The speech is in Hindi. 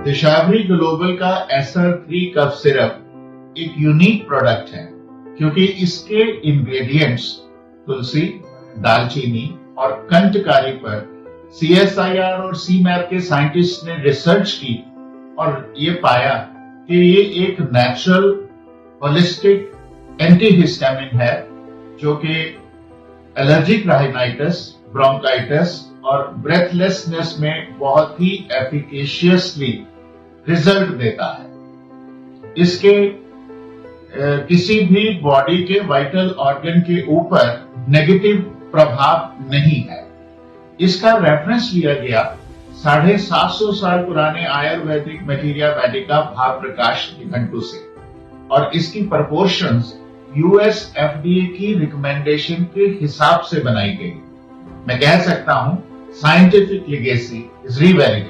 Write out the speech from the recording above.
दिशावरी ग्लोबल का SR3 कफ सिरप एक यूनिक प्रोडक्ट है क्योंकि इसके इंग्रेडिएंट्स तुलसी, दालचीनी और कंठकारी पर CSIR और CMAP के साइंटिस्ट ने रिसर्च की और ये पाया कि ये एक नेचुरल होलिस्टिक एंटीहिस्टामिन है जो कि एलर्जिक राइनाइटिस, ब्रोंकाइटिस और ब्रेथलेसनेस में बहुत ही एफिकेशियसली रिजल्ट देता है। इसके किसी भी बॉडी के वाइटल ऑर्गन के ऊपर नेगेटिव प्रभाव नहीं है। इसका रेफरेंस लिया गया 750 साल पुराने आयुर्वेदिक मटीरिया वेदिका भाव प्रकाश निघंटु से और इसकी प्रपोर्शंस US FDA की रिकमेंडेशन के हिसाब से बनाई गई। मैं कह सकता हूं साइंटिफिक लेगेसी इज रिवेरी